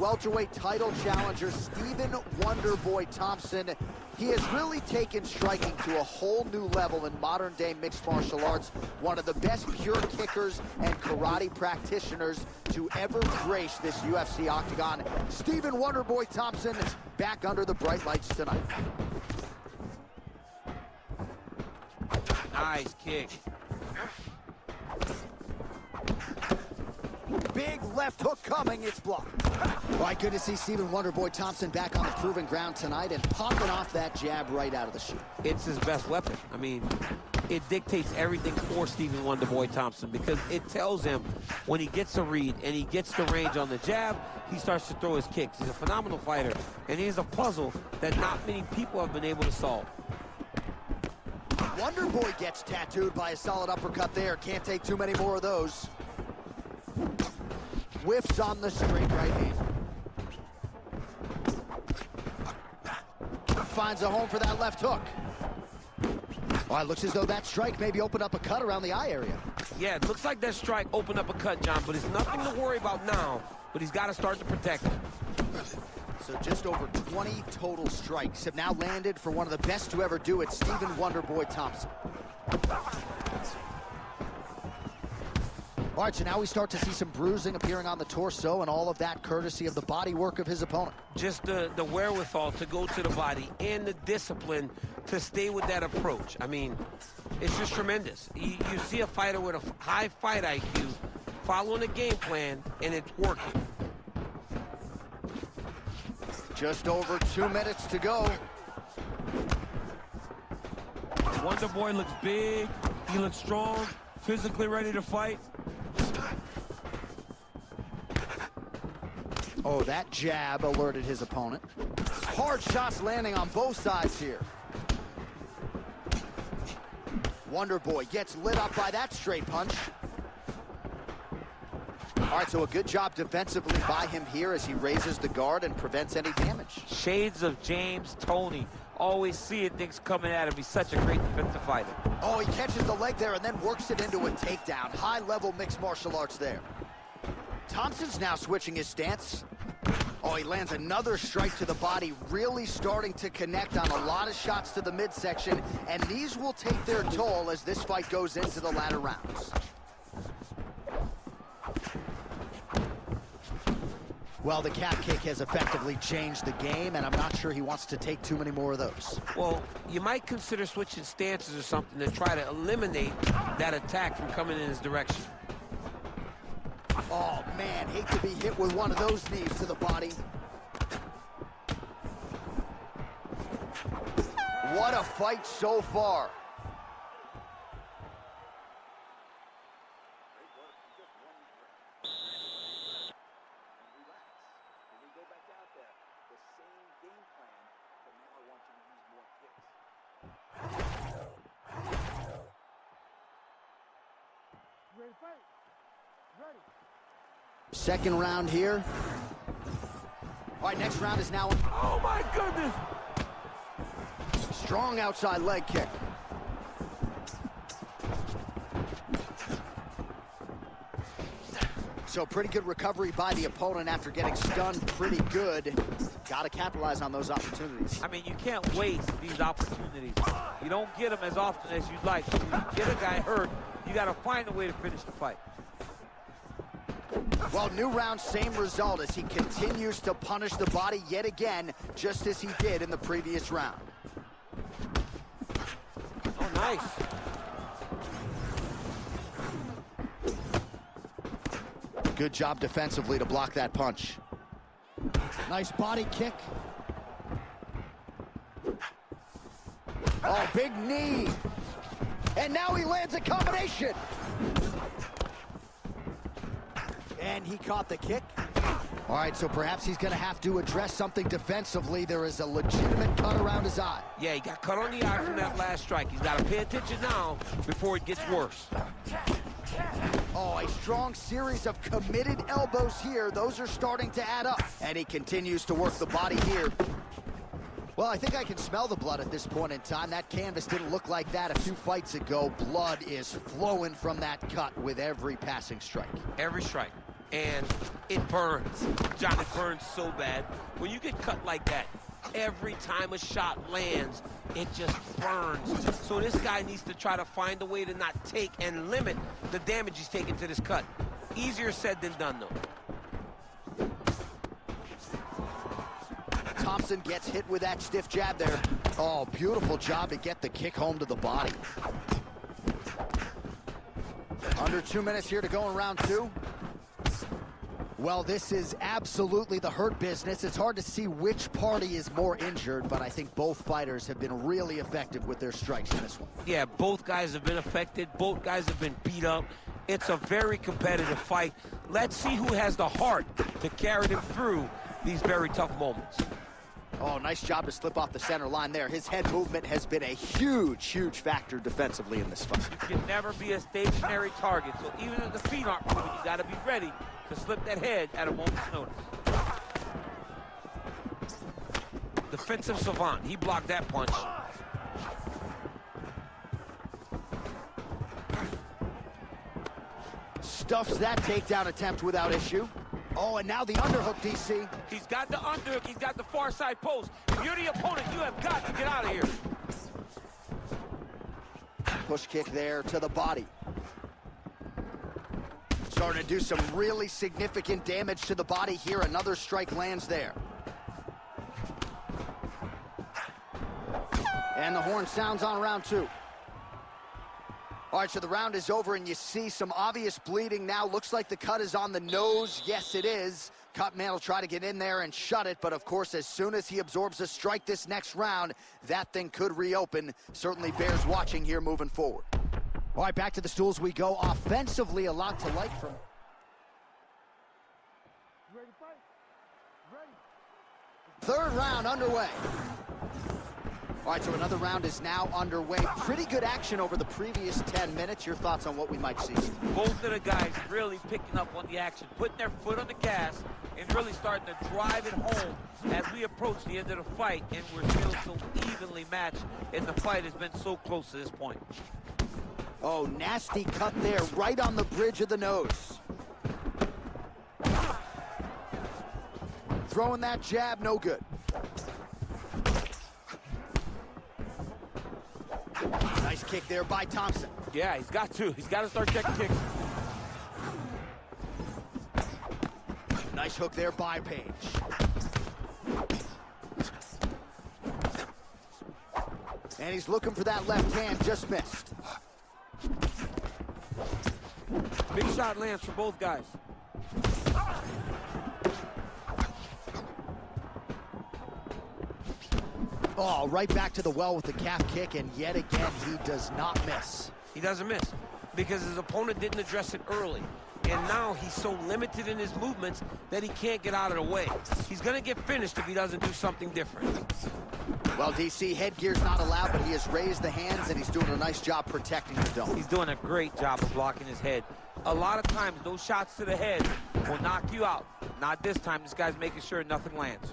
welterweight title challenger Stephen Wonderboy Thompson. He has really taken striking to a whole new level in modern-day mixed martial arts. One of the best pure kickers and karate practitioners to ever grace this UFC octagon. Stephen Wonderboy Thompson back under the bright lights tonight. Nice kick. Big left hook coming, it's blocked. All right, good to see Stephen Wonderboy Thompson back on the proven ground tonight and popping off that jab right out of the chute. It's his best weapon. I mean, it dictates everything for Stephen Wonderboy Thompson because it tells him when he gets a read and he gets the range on the jab, he starts to throw his kicks. He's a phenomenal fighter, and he's a puzzle that not many people have been able to solve. Wonderboy gets tattooed by a solid uppercut there. Can't take too many more of those. Whiffs on the straight right hand. Finds a home for that left hook. Well, it looks as though that strike maybe opened up a cut around the eye area. Yeah, it looks like that strike opened up a cut, John, but it's nothing to worry about now, but he's got to start to protect it. So just over 20 total strikes have now landed for one of the best to ever do it, Stephen Wonderboy Thompson. All right, so now we start to see some bruising appearing on the torso, and all of that courtesy of the body work of his opponent. Just the wherewithal to go to the body and the discipline to stay with that approach. I mean, it's just tremendous. You see a fighter with a high fight IQ following a game plan, and it's working. Just over 2 minutes to go. Wonderboy looks big, he looks strong, physically ready to fight. Oh, that jab alerted his opponent. Hard shots landing on both sides here. Wonderboy gets lit up by that straight punch. All right, so a good job defensively by him here as he raises the guard and prevents any damage. Shades of James Toney. Always seeing things coming at him. He's such a great defensive fighter. Oh, he catches the leg there and then works it into a takedown. High-level mixed martial arts there. Thompson's now switching his stance. Oh, he lands another strike to the body, really starting to connect on a lot of shots to the midsection, and these will take their toll as this fight goes into the latter rounds. Well, the calf kick has effectively changed the game, and I'm not sure he wants to take too many more of those. Well, you might consider switching stances or something to try to eliminate that attack from coming in his direction. Oh, man, hate to be hit with one of those knees to the body. What a fight so far. Second round here. All right, next round is now. Oh my goodness! Strong outside leg kick. So pretty good recovery by the opponent after getting stunned pretty good. Got to capitalize on those opportunities. I mean, you can't waste these opportunities. You don't get them as often as you'd like. When you get a guy hurt, you got to find a way to finish the fight. Well, new round, same result as he continues to punish the body yet again, just as he did in the previous round. Oh, nice. Good job defensively to block that punch. Nice body kick. Oh, big knee. And now he lands a combination. And he caught the kick. All right, so perhaps he's going to have to address something defensively. There is a legitimate cut around his eye. Yeah, he got cut on the eye from that last strike. He's got to pay attention now before it gets worse. Oh, a strong series of committed elbows here. Those are starting to add up. And he continues to work the body here. Well, I think I can smell the blood at this point in time. That canvas didn't look like that a few fights ago. Blood is flowing from that cut with every passing strike. Every strike. and it burns. John, it burns so bad. When you get cut like that, every time a shot lands, it just burns. So this guy needs to try to find a way to not take and limit the damage he's taking to this cut. Easier said than done, though. Thompson gets hit with that stiff jab there. Oh, beautiful job to get the kick home to the body. Under 2 minutes here to go in round two. Well, this is absolutely the hurt business. It's hard to see which party is more injured, but I think both fighters have been really effective with their strikes in this one. Yeah, both guys have been affected. Both guys have been beat up. It's a very competitive fight. Let's see who has the heart to carry them through these very tough moments. Oh, nice job to slip off the center line there. His head movement has been a huge, huge factor defensively in this fight. You can never be a stationary target, so even if the feet aren't moving, you got to be ready to slip that head at a moment's notice. Defensive savant, he blocked that punch. Stuffs that takedown attempt without issue. Oh, and now the underhook, DC. He's got the underhook, he's got the far side post. If you're the opponent, you have got to get out of here. Push kick there to the body. Starting to do some really significant damage to the body here. Another strike lands there. And the horn sounds on round two. All right, so the round is over, and you see some obvious bleeding now. Looks like the cut is on the nose. Yes, it is. Cutman will try to get in there and shut it, but of course, as soon as he absorbs a strike this next round, that thing could reopen. Certainly bears watching here moving forward. All right, back to the stools we go. Offensively, a lot to like from... Ready to fight? Ready. Third round underway. All right, so another round is now underway. Pretty good action over the previous 10 minutes. Your thoughts on what we might see? Both of the guys really picking up on the action, putting their foot on the gas, and really starting to drive it home as we approach the end of the fight, and we're still so evenly matched, and the fight has been so close to this point. Oh, nasty cut there, right on the bridge of the nose. Throwing that jab, no good. Nice kick there by Thompson. Yeah, he's got to. He's got to start checking kicks. Nice hook there by Page. And he's looking for that left hand, just missed. Big shot lands for both guys. Oh, right back to the well with the calf kick, and yet again, he does not miss. He doesn't miss because his opponent didn't address it early. And now he's so limited in his movements that he can't get out of the way. He's going to get finished if he doesn't do something different. Well, DC, headgear's not allowed, but he has raised the hands, and he's doing a nice job protecting the dome. He's doing a great job of blocking his head. A lot of times, those shots to the head will knock you out. Not this time. This guy's making sure nothing lands.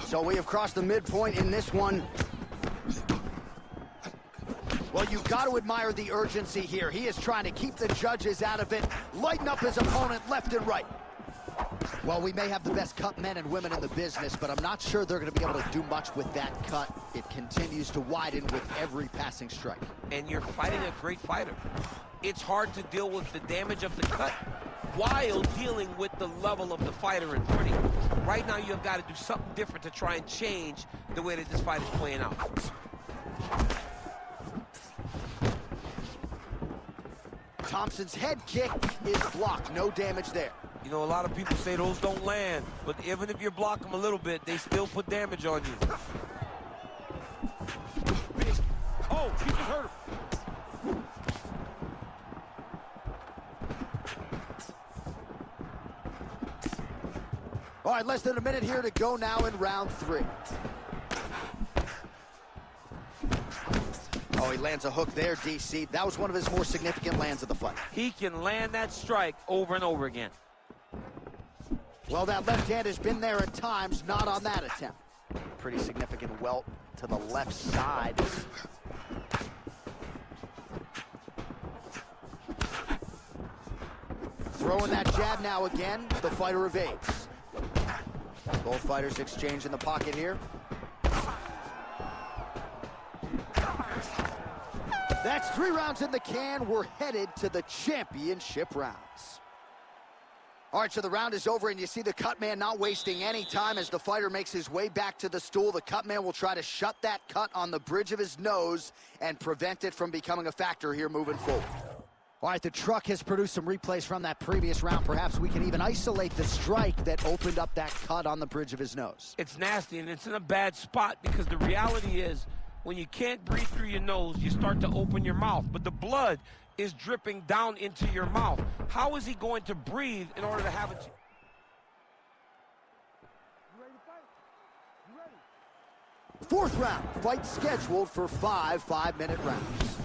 So we have crossed the midpoint in this one. Well, you've got to admire the urgency here. He is trying to keep the judges out of it, lighten up his opponent left and right. Well, we may have the best cut men and women in the business, but I'm not sure they're going to be able to do much with that cut. It continues to widen with every passing strike. And you're fighting a great fighter. It's hard to deal with the damage of the cut while dealing with the level of the fighter in front of you. Right now, you've got to do something different to try and change the way that this fight is playing out. Thompson's head kick is blocked. No damage there. You know, a lot of people say those don't land, but even if you block them a little bit, they still put damage on you. Oh, he just hurt him. All right, less than a minute here to go now in round three. Oh, he lands a hook there, DC. That was one of his more significant lands of the fight. He can land that strike over and over again. Well, that left hand has been there at times, not on that attempt. Pretty significant welt to the left side. Throwing that jab now again, the fighter evades. Both fighters exchange in the pocket here. That's 3 rounds in the can. We're headed to the championship rounds. All right, so the round is over, and you see the cut man not wasting any time as the fighter makes his way back to the stool. The cut man will try to shut that cut on the bridge of his nose and prevent it from becoming a factor here moving forward. All right, the truck has produced some replays from that previous round. Perhaps we can even isolate the strike that opened up that cut on the bridge of his nose. It's nasty, and it's in a bad spot because the reality is when you can't breathe through your nose, you start to open your mouth, but the blood is dripping down into your mouth. How is he going to breathe in order to have it? You ready to fight? You ready? Fourth round, fight scheduled for 5 5-minute rounds.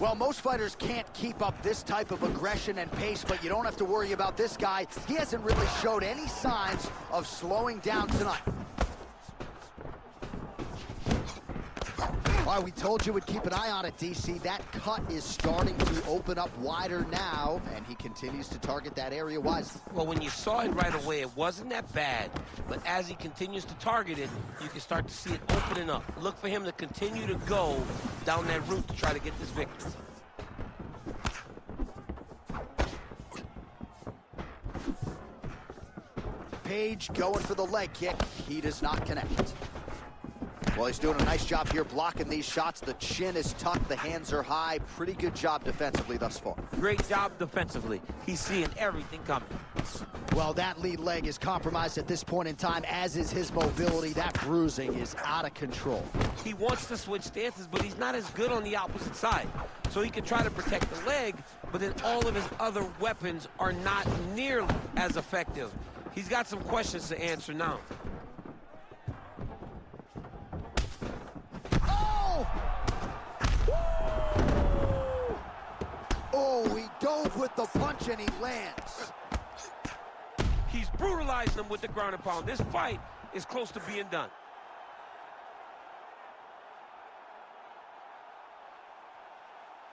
Well, most fighters can't keep up this type of aggression and pace, but you don't have to worry about this guy. He hasn't really showed any signs of slowing down tonight. All right, we told you we'd keep an eye on it, DC. That cut is starting to open up wider now, and he continues to target that area wisely. Well, when you saw it right away, it wasn't that bad. But as he continues to target it, you can start to see it opening up. Look for him to continue to go down that route to try to get this victory. Page going for the leg kick. He does not connect. Well, he's doing a nice job here blocking these shots. The chin is tucked, the hands are high. Pretty good job defensively thus far. Great job defensively. He's seeing everything coming. Well, that lead leg is compromised at this point in time, as is his mobility. That bruising is out of control. He wants to switch stances, but he's not as good on the opposite side. So he can try to protect the leg, but then all of his other weapons are not nearly as effective. He's got some questions to answer now. Oh, he dove with the punch and he lands. He's brutalized him with the ground and pound. This fight is close to being done.